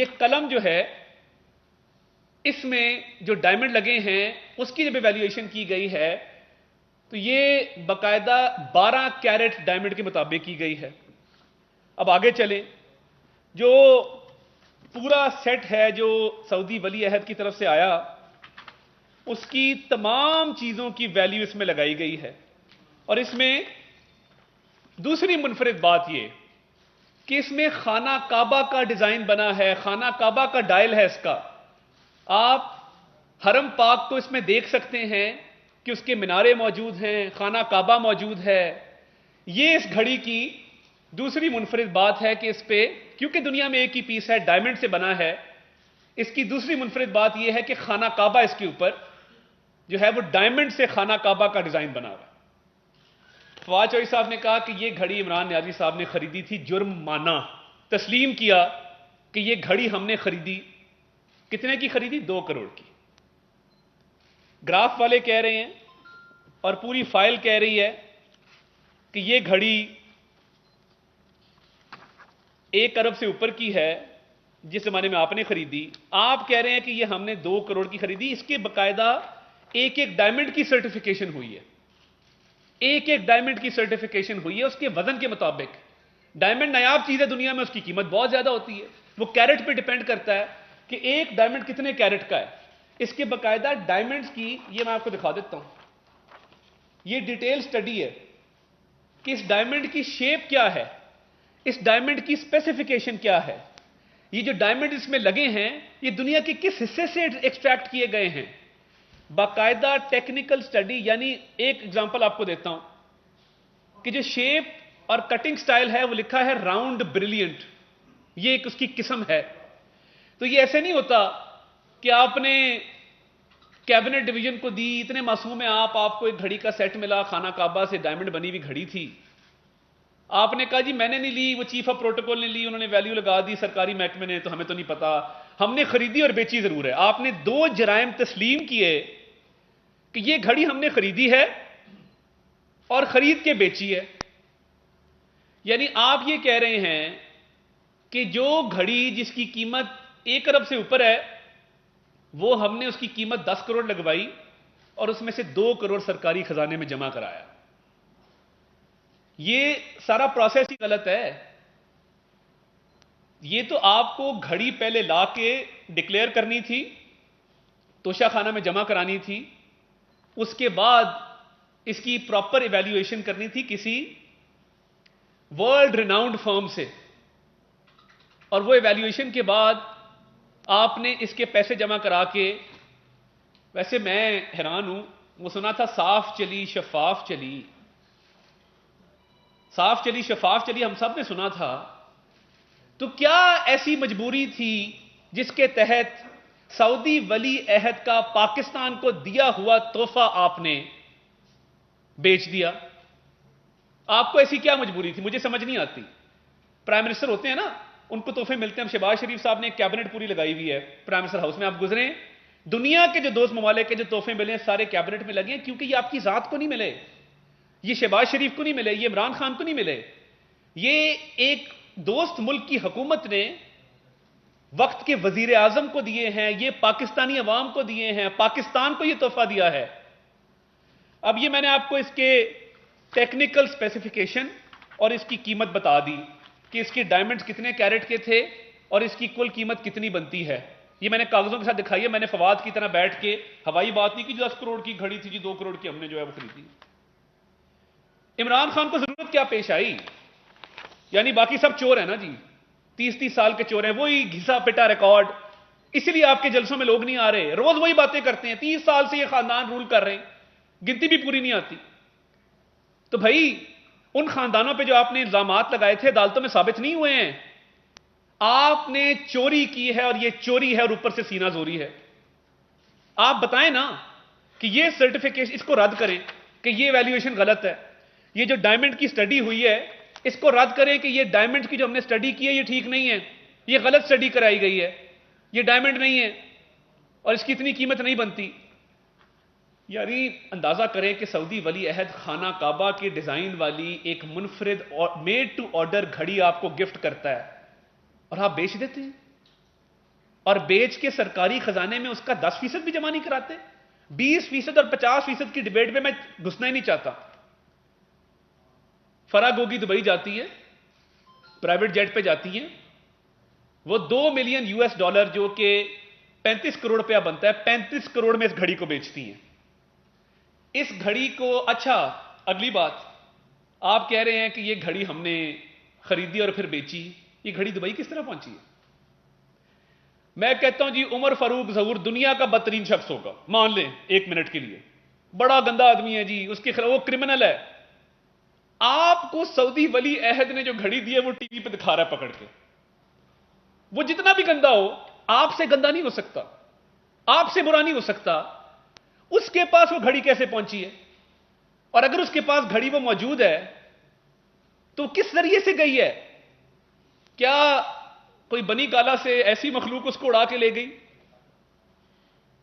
ایک قلم جو ہے اس میں جو ڈائمنڈ لگے ہیں اس کی جب ایویلیویشن کی گئی ہے تو یہ باقاعدہ 12 کیرٹ ڈائمنڈ کے مطابق کی گئی ہے. اب آگے چلیں. جو پورا سیٹ ہے جو سعودی ولی عہد کی طرف سے آیا اس کی تمام چیزوں کی ویلیو اس میں لگائی گئی ہے. اور اس میں دوسری منفرد بات یہ کہ اس میں خانہ کعبہ کا ڈیزائن بنا ہے, خانہ کعبہ کا ڈائل ہے اس کا. آپ حرم پاک کو اس میں دیکھ سکتے ہیں کہ اس کے مینارے موجود ہیں, خانہ کعبہ موجود ہے. یہ اس گھڑی کی دوسری منفرد بات ہے کہ اس پہ کیونکہ دنیا میں ایک ہی پیس ہے, ڈائمنڈ سے بنا ہے, اس کی دوسری منفرد بات یہ ہے کہ خانہ کعبہ اس کے اوپر جو ہے وہ ڈائمنڈ سے خانہ کعبہ کا ڈیزائن بنا ہوا ہے. فواد چوہدری صاحب نے کہا کہ یہ گھڑی عمران نیازی صاحب نے خریدی تھی جرم مانا, تسلیم کیا کہ یہ گھڑی ہم نے خریدی. کتنے کی خریدی؟ 2 کروڑ کی. گراف والے کہہ رہے ہیں اور پوری فائل کہہ رہی ہے کہ یہ گھڑی 1 ارب سے اوپر کی ہے جس زمانے میں آپ نے خریدی. آپ کہہ رہے ہیں کہ یہ ہم نے 2 کروڑ کی خریدی. اس کے باقاعدہ ایک ایک ڈائمنڈ کی سرٹیفیکیشن ہوئی ہے, ایک ایک ڈائمنڈ کی سرٹیفیکیشن ہوئی ہے اس کے وزن کے مطابق. ڈائمنڈ نایاب چیز ہے دنیا میں, اس کی قیمت بہت زیادہ ہوتی ہے, وہ کیرٹ پہ ڈیپینڈ کرتا ہے کہ ایک ڈائمنڈ کتنے کیرٹ کا ہے. اس کے باقاعدہ ڈائمنڈز کی یہ میں آپ کو دکھا دیتا ہوں. یہ ڈیٹیل سٹڈی ہے کہ اس ڈائمنڈ کی شیپ کیا ہے, اس ڈائمنڈ کی اسپیسیفیکیشن کیا ہے. یہ جو ڈائمنڈ اس میں لگے ہیں یہ دنیا کے کس حصے سے ایکسٹریکٹ کیے گئے ہیں. باقاعدہ ٹیکنیکل سٹڈی. یعنی ایک ایگزامپل آپ کو دیتا ہوں کہ جو شیپ اور کٹنگ سٹائل ہے وہ لکھا ہے راؤنڈ بریلینٹ, یہ ایک اس کی قسم ہے. تو یہ ایسے نہیں ہوتا کہ آپ نے کیبنٹ ڈویژن کو دی, اتنے معصوم ہیں آپ کو ایک گھڑی کا سیٹ ملا, خانہ کعبہ سے ڈائمنڈ بنی ہوئی گھڑی تھی, آپ نے کہا جی میں نے نہیں لی, وہ چیف آف پروٹوکول نے لی, انہوں نے ویلیو لگا دی سرکاری محکمے نے, تو ہمیں تو نہیں پتا, ہم نے خریدی اور بیچی ضرور ہے. آپ نے 2 جرائم تسلیم کیے کہ یہ گھڑی ہم نے خریدی ہے اور خرید کے بیچی ہے. یعنی آپ یہ کہہ رہے ہیں کہ جو گھڑی جس کی قیمت 1 ارب سے اوپر ہے وہ ہم نے اس کی قیمت 10 کروڑ لگوائی اور اس میں سے 2 کروڑ سرکاری خزانے میں جمع کرایا. یہ سارا پروسیس ہی غلط ہے. یہ تو آپ کو گھڑی پہلے لا کے ڈکلیئر کرنی تھی, توشہ خانہ میں جمع کرانی تھی, اس کے بعد اس کی پراپر ایویلیویشن کرنی تھی کسی ورلڈ ریناؤنڈ فرم سے, اور وہ ایویلیویشن کے بعد آپ نے اس کے پیسے جمع کرا کے. ویسے میں حیران ہوں, وہ سنا تھا صاف چلی شفاف چلی, صاف چلی شفاف چلی ہم سب نے سنا تھا. تو کیا ایسی مجبوری تھی جس کے تحت سعودی ولی عہد کا پاکستان کو دیا ہوا تحفہ آپ نے بیچ دیا؟ آپ کو ایسی کیا مجبوری تھی؟ مجھے سمجھ نہیں آتی. پرائم منسٹر ہوتے ہیں نا, ان کو تحفے ملتے ہیں. شہباز شریف صاحب نے ایک کیبنٹ پوری لگائی ہوئی ہے پرائم منسٹر ہاؤس میں, آپ گزریں دنیا کے جو دوست ممالک کے جو تحفے ملے ہیں سارے کیبنٹ میں لگے ہیں, کیونکہ یہ آپ کی ذات کو نہیں ملے, یہ شہباز شریف کو نہیں ملے, یہ عمران خان کو نہیں ملے, یہ ایک دوست ملک کی حکومت نے وقت کے وزیر اعظم کو دیے ہیں, یہ پاکستانی عوام کو دیے ہیں, پاکستان کو یہ تحفہ دیا ہے. اب یہ میں نے آپ کو اس کے ٹیکنیکل اسپیسیفیکیشن اور اس کی قیمت بتا دی کہ اس کی ڈائمنڈز کتنے کیرٹ کے تھے اور اس کی کل قیمت کتنی بنتی ہے. یہ میں نے کاغذوں کے ساتھ دکھائی ہے, میں نے فواد کی طرح بیٹھ کے ہوائی بات نہیں کی 10 کروڑ کی گھڑی تھی جی 2 کروڑ کی ہم نے جو ہے وہ خریدی. عمران خان کو ضرورت کیا پیش آئی؟ یعنی باقی سب چور ہیں نا جی, 30 سال کے چور ہیں, وہی گھسا پٹا ریکارڈ, اسی لیے آپ کے جلسوں میں لوگ نہیں آ رہے, روز وہی باتیں کرتے ہیں. 30 سال سے یہ خاندان رول کر رہے ہیں, گنتی بھی پوری نہیں آتی. تو بھائی ان خاندانوں پہ جو آپ نے الزامات لگائے تھے عدالتوں میں ثابت نہیں ہوئے ہیں. آپ نے چوری کی ہے اور یہ چوری ہے اور اوپر سے سینہ زوری ہے. آپ بتائیں نا کہ یہ سرٹیفیکیشن اس کو رد کریں کہ یہ ویلیویشن غلط ہے. یہ جو ڈائمنڈ کی سٹڈی ہوئی ہے اس کو رد کریں کہ یہ ڈائمنڈ کی جو ہم نے سٹڈی کی ہے یہ ٹھیک نہیں ہے, یہ غلط سٹڈی کرائی گئی ہے, یہ ڈائمنڈ نہیں ہے اور اس کی اتنی قیمت نہیں بنتی. یعنی اندازہ کریں کہ سعودی ولی عہد خانہ کعبہ کے ڈیزائن والی ایک منفرد میڈ ٹو آرڈر گھڑی آپ کو گفٹ کرتا ہے اور آپ بیچ دیتے ہیں. اور بیچ کے سرکاری خزانے میں اس کا 10% بھی جمع نہیں کراتے. 20% اور 50% کی ڈیبیٹ میں گھسنا ہی نہیں چاہتا. فرا گوگی دبئی جاتی ہے, پرائیویٹ جیٹ پہ جاتی ہیں, وہ $2 ملین جو کہ 35 کروڑ روپیہ بنتا ہے, 35 کروڑ میں اس گھڑی کو بیچتی ہیں. اس گھڑی کو, اچھا اگلی بات, آپ کہہ رہے ہیں کہ یہ گھڑی ہم نے خریدی اور پھر بیچی, یہ گھڑی دبئی کس طرح پہنچی ہے؟ میں کہتا ہوں جی عمر فاروق ظہور دنیا کا بدترین شخص ہوگا, مان لیں 1 منٹ کے لیے, بڑا گندا آدمی ہے جی, اس کے خلاف وہ کرمنل ہے. آپ کو سعودی ولی عہد نے جو گھڑی دی ہے وہ ٹی وی پہ دکھا رہا ہے پکڑ کے. وہ جتنا بھی گندا ہو, آپ سے گندا نہیں ہو سکتا, آپ سے برا نہیں ہو سکتا. اس کے پاس وہ گھڑی کیسے پہنچی ہے؟ اور اگر اس کے پاس گھڑی وہ موجود ہے تو کس ذریعے سے گئی ہے؟ کیا کوئی بنی گالا سے ایسی مخلوق اس کو اڑا کے لے گئی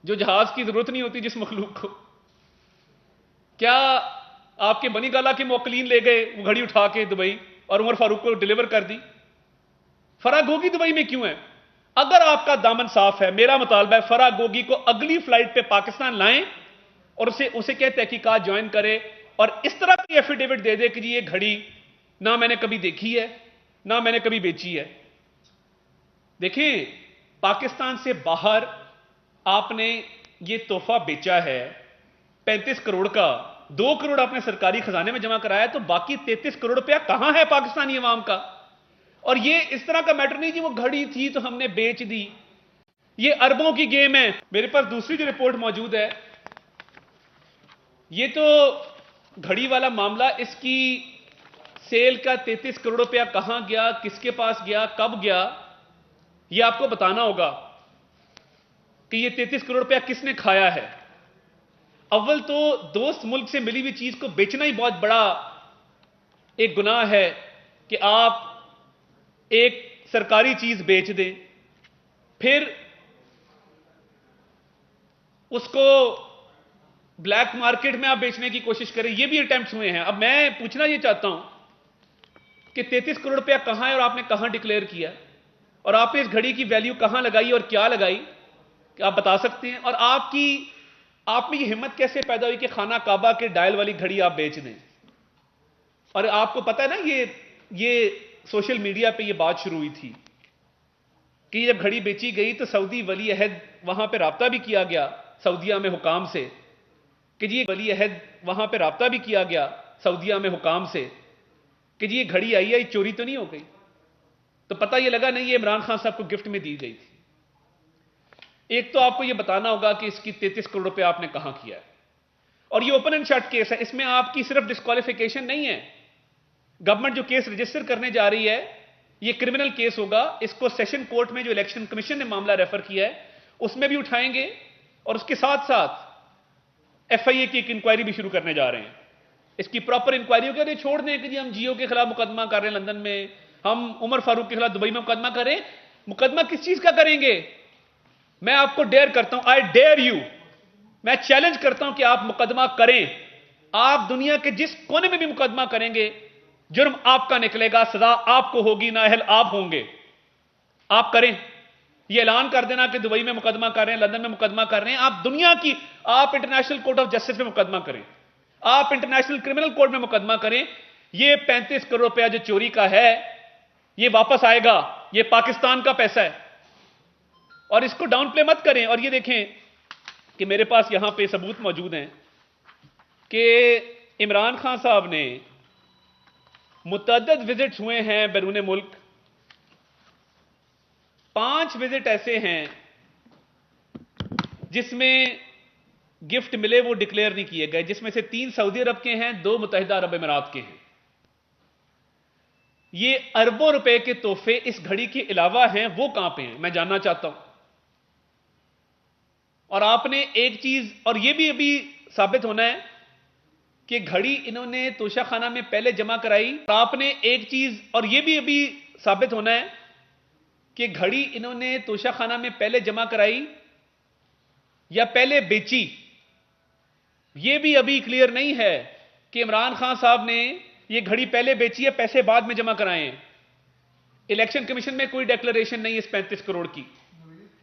جو جہاز کی ضرورت نہیں ہوتی جس مخلوق کو؟ کیا آپ کے بنی گالا کے موکلین لے گئے وہ گھڑی اٹھا کے دبئی اور عمر فاروق کو ڈیلیور کر دی؟ فرا گوگی دبئی میں کیوں ہے؟ اگر آپ کا دامن صاف ہے, میرا مطالبہ ہے فرا گوگی کو اگلی فلائٹ پہ پاکستان لائیں اور اسے کہ تحقیقات جوائن کرے اور اس طرح کی ایفیڈیوٹ دے دے کہ جی یہ گھڑی نہ میں نے کبھی دیکھی ہے نہ میں نے کبھی بیچی ہے. دیکھیں, پاکستان سے باہر آپ نے یہ تحفہ بیچا ہے 35 کروڑ کا, 2 کروڑ آپ نے سرکاری خزانے میں جمع کرایا, تو باقی 33 کروڑ روپیہ کہاں ہے پاکستانی عوام کا؟ اور یہ اس طرح کا میٹر نہیں جی وہ گھڑی تھی تو ہم نے بیچ دی, یہ اربوں کی گیم ہے. میرے پاس دوسری جو رپورٹ موجود ہے, یہ تو گھڑی والا معاملہ, اس کی سیل کا 33 کروڑ روپیہ کہاں گیا, کس کے پاس گیا, کب گیا, یہ آپ کو بتانا ہوگا کہ یہ 33 کروڑ روپیہ کس نے کھایا ہے. اول تو دوست ملک سے ملی ہوئی چیز کو بیچنا ہی بہت بڑا ایک گناہ ہے کہ آپ ایک سرکاری چیز بیچ دیں, پھر اس کو بلیک مارکیٹ میں آپ بیچنے کی کوشش کریں. یہ بھی اٹیمپٹس ہوئے ہیں. اب میں پوچھنا یہ چاہتا ہوں کہ 33 کروڑ روپیہ کہاں ہے اور آپ نے کہاں ڈکلیئر کیا, اور آپ نے اس گھڑی کی ویلیو کہاں لگائی اور کیا لگائی, کہ آپ بتا سکتے ہیں؟ اور آپ میں یہ ہمت کیسے پیدا ہوئی کہ خانہ کعبہ کے ڈائل والی گھڑی آپ بیچ دیں؟ اور آپ کو پتا ہے نا یہ سوشل میڈیا پہ یہ بات شروع ہوئی تھی کہ جب گھڑی بیچی گئی تو سعودی ولی عہد وہاں پہ رابطہ بھی کیا گیا سعودیہ میں حکام سے, کہ جی ولی عہد وہاں پہ رابطہ بھی کیا گیا سعودیہ میں حکام سے کہ جی یہ گھڑی آئی چوری تو نہیں ہو گئی. تو پتہ یہ لگا نہیں, یہ عمران خان صاحب کو گفٹ میں دی گئی تھی. ایک تو آپ کو یہ بتانا ہوگا کہ اس کی 33 کروڑ روپے آپ نے کہاں کیا ہے. اور یہ اوپن اینڈ شٹ کیس ہے, اس میں آپ کی صرف ڈسکوالیفیکیشن نہیں ہے. گورنمنٹ جو کیس رجسٹر کرنے جا رہی ہے یہ کرمنل کیس ہوگا, اس کو سیشن کورٹ میں جو الیکشن کمیشن نے معاملہ ریفر کیا ہے اس میں بھی اٹھائیں گے, اور اس کے ساتھ ساتھ ایف آئی اے کی ایک انکوائری بھی شروع کرنے جا رہے ہیں. اس کی پراپر انکوائری ہوگی. چھوڑ دیں کہ جی ہم جیو کے خلاف مقدمہ کر رہے ہیں لندن میں, ہم عمر فاروق کے خلاف دبئی میں مقدمہ کریں. مقدمہ کس چیز کا کریں گے؟ میں آپ کو ڈیئر کرتا ہوں, آئی ڈیئر یو, میں چیلنج کرتا ہوں کہ آپ مقدمہ کریں. آپ دنیا کے جس کونے میں بھی مقدمہ کریں گے جرم آپ کا نکلے گا, سزا آپ کو ہوگی, نااہل آپ ہوں گے. آپ کریں, یہ اعلان کر دینا کہ دبئی میں مقدمہ کر رہے ہیں, لندن میں مقدمہ کر رہے ہیں. آپ دنیا کی, آپ انٹرنیشنل کورٹ آف جسٹس میں مقدمہ کریں, آپ انٹرنیشنل کرمنل کورٹ میں مقدمہ کریں. یہ 35 کروڑ روپیہ جو چوری کا ہے یہ واپس آئے گا, یہ پاکستان کا پیسہ ہے, اور اس کو ڈاؤن پلے مت کریں. اور یہ دیکھیں کہ میرے پاس یہاں پہ ثبوت موجود ہیں کہ عمران خان صاحب نے متعدد وزٹس ہوئے ہیں بیرون ملک. 5 وزٹ ایسے ہیں جس میں گفٹ ملے وہ ڈکلیئر نہیں کیے گئے, جس میں سے 3 سعودی عرب کے ہیں, 2 متحدہ عرب امارات کے ہیں. یہ اربوں روپے کے تحفے اس گھڑی کے علاوہ ہیں, وہ کہاں پہ ہیں میں جاننا چاہتا ہوں. اور آپ نے ایک چیز, اور یہ بھی ابھی ثابت ہونا ہے کہ گھڑی انہوں نے توشہ خانہ میں پہلے جمع کرائی. اور آپ نے ایک چیز, اور یہ بھی ابھی ثابت ہونا ہے کہ گھڑی انہوں نے توشہ خانہ میں پہلے جمع کرائی یا پہلے بیچی. یہ بھی ابھی کلیئر نہیں ہے کہ عمران خان صاحب نے یہ گھڑی پہلے بیچی ہے, پیسے بعد میں جمع کرائے ہیں. الیکشن کمیشن میں کوئی ڈیکلریشن نہیں اس 35 کروڑ کی.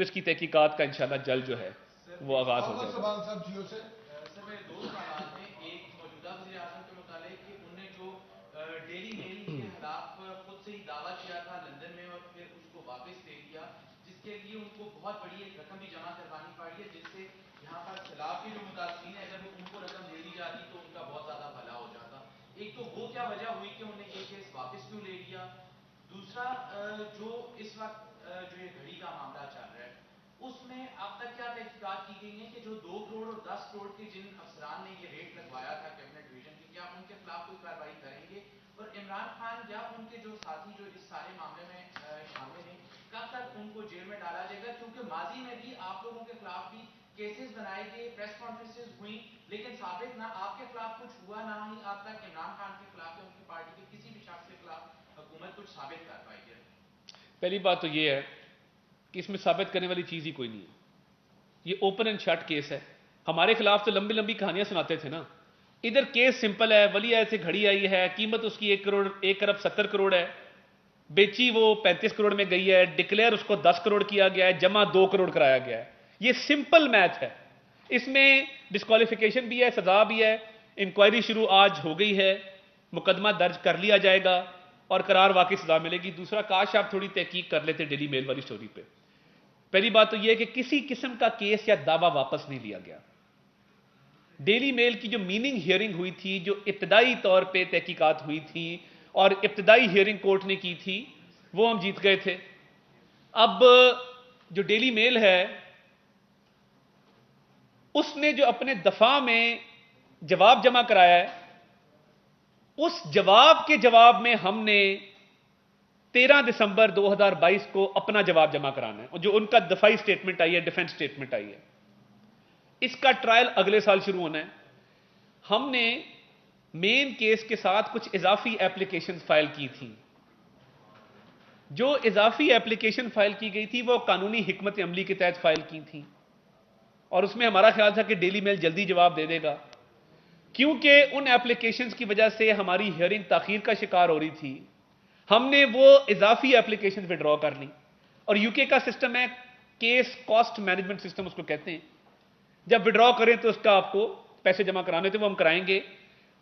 تو اس کی تحقیقات کا انشاءاللہ جلد جو ہے وہ آغاز ہو جائے گا. سر میرے دو سوالات ہیں. ایک موجودہ وزیر اعظم کے متعلق کہ انہوں نے جو ڈیلی میل کے خلاف خود سے ہی دعویٰ کیا تھا لندن میں اور پھر اس کو واپس لے لیا، جس کے لیے ان کو بہت بڑی ایک رقم بھی جمع کروانی پڑی ہے، جس سے یہاں پر سیلاب کے جو متاثرین ہیں اگر وہ ان کو رقم دے دی جاتی تو ان کا بہت زیادہ بھلا ہو جاتا. ایک تو وہ کیا وجہ ہوئی کہ انہوں نے یہ کیس واپس کیوں لے لیا؟ دوسرا جو اس وقت جو یہ گھڑی کا معاملہ چل رہا ہے اس میں اب تک کیا تحقیقات کی گئی ہیں کہ جو 2 کروڑ اور 10 کروڑ کے جن افسران نے یہ ریٹ لگوایا تھا کیبنٹ ڈویژن کی، کیا ان کے خلاف کوئی کارروائی کریں گے؟ اور عمران خان یا ان کے جو ساتھی جو اس سارے معاملے میں شامل ہیں کب تک ان کو جیل میں ڈالا جائے گا؟ کیونکہ ماضی میں بھی آپ لوگوں کے خلاف بھی کیسز بنائے گئے، پریس کانفرنسز ہوئیں، لیکن ثابت نہ آپ کے خلاف کچھ ہوا نہ ہی اب تک عمران خان کے خلاف یا ان کی پارٹی کے کسی بھی شخص کے خلاف حکومت کچھ ثابت کر پائی ہے. پہلی بات تو یہ ہے کہ اس میں ثابت کرنے والی چیز ہی کوئی نہیں ہے. یہ اوپن اینڈ شٹ کیس ہے. ہمارے خلاف تو لمبی لمبی کہانیاں سناتے تھے نا. ادھر کیس سمپل ہے، ولی عہد سے گھڑی آئی ہے، قیمت اس کی 1 ارب 70 کروڑ ہے، بیچی وہ 35 کروڑ میں گئی ہے، ڈکلیئر اس کو 10 کروڑ کیا گیا ہے، جمع 2 کروڑ کرایا گیا ہے. یہ سمپل میتھ ہے. اس میں ڈسکوالیفیکیشن بھی ہے، سزا بھی ہے. انکوائری شروع آج ہو گئی ہے، مقدمہ درج کر لیا جائے گا اور قرار واقعی سزا ملے گی. دوسرا، کاش آپ تھوڑی تحقیق کر لیتے ڈیلی میل والی سٹوری پہ. پہلی بات تو یہ ہے کہ کسی قسم کا کیس یا دعویٰ واپس نہیں لیا گیا. ڈیلی میل کی جو میننگ ہیئرنگ ہوئی تھی، جو ابتدائی طور پہ تحقیقات ہوئی تھی اور ابتدائی ہیئرنگ کورٹ نے کی تھی، وہ ہم جیت گئے تھے. اب جو ڈیلی میل ہے اس نے جو اپنے دفاع میں جواب جمع کرایا ہے، اس جواب کے جواب میں ہم نے 13 دسمبر 2022 کو اپنا جواب جمع کرانا ہے، جو ان کا دفاعی سٹیٹمنٹ آئی ہے، ڈیفنس سٹیٹمنٹ آئی ہے. اس کا ٹرائل اگلے سال شروع ہونا ہے. ہم نے مین کیس کے ساتھ کچھ اضافی ایپلیکیشن فائل کی تھی. جو اضافی ایپلیکیشن فائل کی گئی تھی وہ قانونی حکمت عملی کے تحت فائل کی تھی، اور اس میں ہمارا خیال تھا کہ ڈیلی میل جلدی جواب دے دے گا. کیونکہ ان ایپلیکیشنز کی وجہ سے ہماری ہیئرنگ تاخیر کا شکار ہو رہی تھی، ہم نے وہ اضافی ایپلیکیشن وڈرا کر لی. اور یو کے کا سسٹم ہے کیس کاسٹ مینجمنٹ سسٹم اس کو کہتے ہیں. جب وڈرا کریں تو اس کا آپ کو پیسے جمع کرانے تھے، وہ ہم کرائیں گے.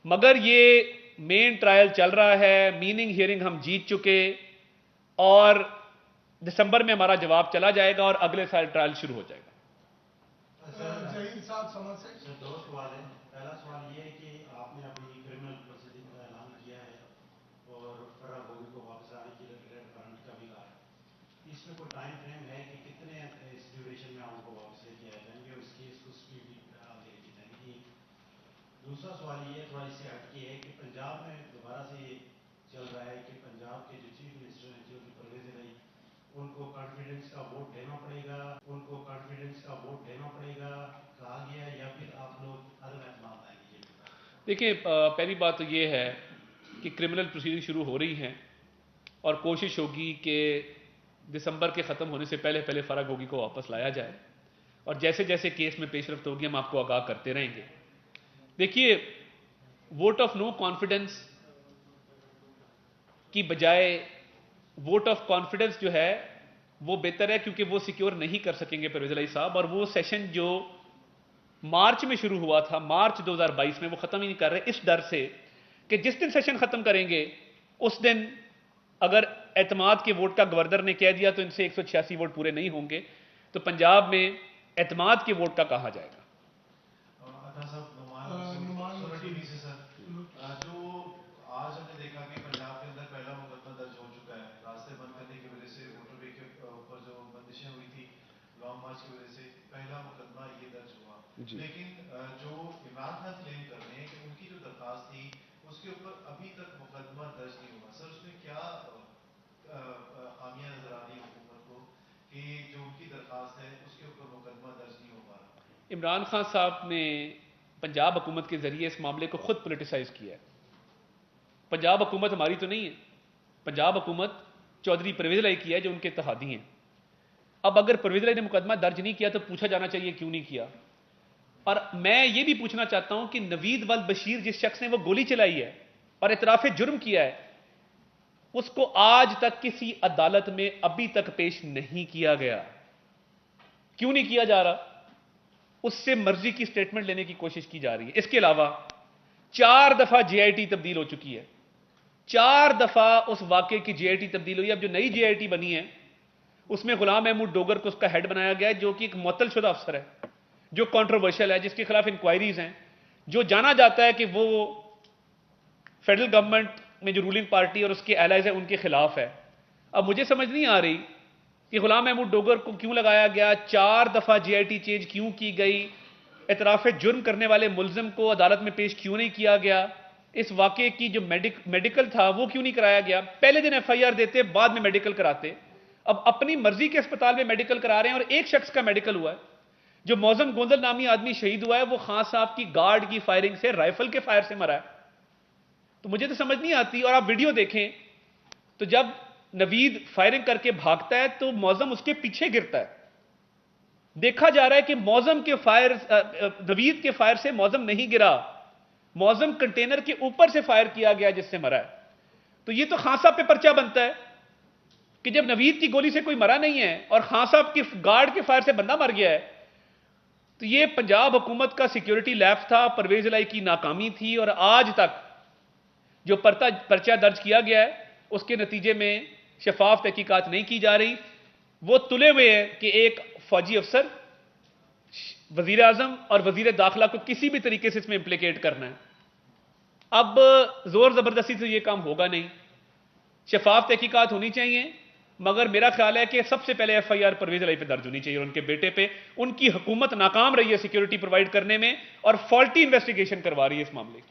مگر یہ مین ٹرائل چل رہا ہے، میننگ ہیئرنگ ہم جیت چکے، اور دسمبر میں ہمارا جواب چلا جائے گا اور اگلے سال ٹرائل شروع ہو جائے گا. ظہیر صاحب سمجھ سے دو سوال ہیں. پہلا سوال یہ ہے کہ آپ نے ابھی کرمنل پروسیڈنگ کا اعلان کیا ہے اور فرا گوگی کو واپس آنے کے لیے ریڈ وارنٹ کا بھی کہا ہے. اس میں کوئی ٹائم فریم ہے کہ کتنے اس ڈیوریشن میں آپ کو واپس لے کے آ جائیں گے اور اس کیس کو اسپیڈی آگے لے کے جائیں گے؟ دوسرا سوال یہ تھوڑا اس سے ہٹ کے ہے کہ پنجاب میں دوبارہ سے یہ چل رہا ہے کہ پنجاب کے جو چیف منسٹر ہیں جو کہ پرویز الہی، ان کو کانفیڈنس کا ووٹ دینا پڑے گا، ان کو کانفیڈنس کا ووٹ دینا پڑے گا کہا گیا ہے، یا پھر آپ لوگ عدم اعتماد آئیں گے؟ دیکھیں، پہلی بات تو یہ ہے کہ کرمنل پروسیڈنگ شروع ہو رہی ہیں اور کوشش ہوگی کہ دسمبر کے ختم ہونے سے پہلے پہلے فرا گوگی کو واپس لایا جائے، اور جیسے جیسے کیس میں پیش رفت ہوگی ہم آپ کو آگاہ کرتے رہیں گے. دیکھیے، ووٹ آف نو کانفیڈنس کی بجائے ووٹ آف کانفیڈنس جو ہے وہ بہتر ہے، کیونکہ وہ سیکیور نہیں کر سکیں گے پرویز الہی صاحب. اور وہ سیشن جو مارچ میں شروع ہوا تھا، مارچ 2022 میں، وہ ختم ہی نہیں کر رہے، اس ڈر سے کہ جس دن سیشن ختم کریں گے اس دن اگر اعتماد کے ووٹ کا گورنر نے کہہ دیا تو ان سے 186 ووٹ پورے نہیں ہوں گے، تو پنجاب میں اعتماد کے ووٹ کا کہا جائے گا. جو آج ہم نے دیکھا کہ پنجاب کے اندر پہلا مقدمہ درج ہو چکا ہے راستے بند کرنے کی وجہ سے، موٹر وے کے اوپر جو بندشیں ہوئی تھی لانگ مارچ کی وجہ سے، پہلا مقدمہ یہ درج ہوا. لیکن جو عمران خان کلیم کر رہے ہیں کہ ان کی جو درخواست تھی اس کے اوپر ابھی تک مقدمہ درج نہیں ہوا. سر اس میں کیا خامیاں نظر آ رہی ہیں حکومت کو کہ جو ان کی درخواست ہے اس کے اوپر مقدمہ درج نہیں ہو پا رہا؟ عمران خان صاحب نے پنجاب حکومت کے ذریعے اس معاملے کو خود پولیٹیسائز کیا ہے. پنجاب حکومت ہماری تو نہیں ہے، پنجاب حکومت چودھری پرویز الہی کی ہے جو ان کے اتحادی ہیں. اب اگر پرویز الہی نے مقدمہ درج نہیں کیا تو پوچھا جانا چاہیے کیوں نہیں کیا. اور میں یہ بھی پوچھنا چاہتا ہوں کہ نوید ول بشیر جس شخص نے وہ گولی چلائی ہے اور اعتراف جرم کیا ہے، اس کو آج تک کسی عدالت میں ابھی تک پیش نہیں کیا گیا. کیوں نہیں کیا جا رہا؟ اس سے مرضی کی سٹیٹمنٹ لینے کی کوشش کی جا رہی ہے. اس کے علاوہ 4 دفعہ جے آئی ٹی تبدیل ہو چکی ہے. 4 دفعہ اس واقعے کی جے آئی ٹی تبدیل ہوئی. اب جو نئی جے آئی ٹی بنی ہے اس میں غلام محمود ڈوگر کو اس کا ہیڈ بنایا گیا ہے، جو کہ ایک معطل شدہ افسر ہے، جو کنٹروورشل ہے، جس کے خلاف انکوائریز ہیں، جو جانا جاتا ہے کہ وہ فیڈرل گورنمنٹ میں جو رولنگ پارٹی اور اس کے ایلائز ہیں ان کے خلاف ہے. اب مجھے سمجھ نہیں آ رہی کہ غلام محمود ڈوگر کو کیوں لگایا گیا، 4 دفعہ جے آئی ٹی چینج کیوں کی گئی، اعتراف جرم کرنے والے ملزم کو عدالت میں پیش کیوں نہیں کیا گیا، اس واقعے کی جو میڈیکل تھا وہ کیوں نہیں کرایا گیا. پہلے دن ایف آئی آر دیتے، بعد میں میڈیکل کراتے. اب اپنی مرضی کے اسپتال میں میڈیکل کرا رہے ہیں. اور ایک شخص کا میڈیکل ہوا ہے، جو موزم گوندل نامی آدمی شہید ہوا ہے، وہ خان صاحب کی گارڈ کی فائرنگ سے، رائفل کے فائر سے مرا ہے. تو مجھے تو سمجھ نہیں آتی. اور آپ ویڈیو دیکھیں تو جب نوید فائرنگ کر کے بھاگتا ہے تو موزم اس کے پیچھے گرتا ہے. دیکھا جا رہا ہے کہ موزم کے فائر، نوید کے فائر سے موزم نہیں گرا، موزم کنٹینر کے اوپر سے فائر کیا گیا جس سے مرا ہے. تو یہ تو خان صاحب پہ پرچہ بنتا ہے کہ جب نوید کی گولی سے کوئی مرا نہیں ہے اور خان صاحب کی گارڈ کے فائر سے بندہ مر گیا ہے، تو یہ پنجاب حکومت کا سیکیورٹی لیپس تھا، پرویز الہی کی ناکامی تھی. اور آج تک جو پرچہ درج کیا گیا ہے اس کے نتیجے میں شفاف تحقیقات نہیں کی جا رہی. وہ تلے ہوئے ہیں کہ ایک فوجی افسر وزیر اعظم اور وزیر داخلہ کو کسی بھی طریقے سے اس میں امپلیکیٹ کرنا ہے. اب زور زبردستی سے یہ کام ہوگا نہیں، شفاف تحقیقات ہونی چاہیے. مگر میرا خیال ہے کہ سب سے پہلے ایف آئی آر پرویز الہی پہ درج ہونی چاہیے اور ان کے بیٹے پہ. ان کی حکومت ناکام رہی ہے سیکیورٹی پرووائڈ کرنے میں اور فالٹی انویسٹیگیشن کروا رہی ہے اس معاملے کی.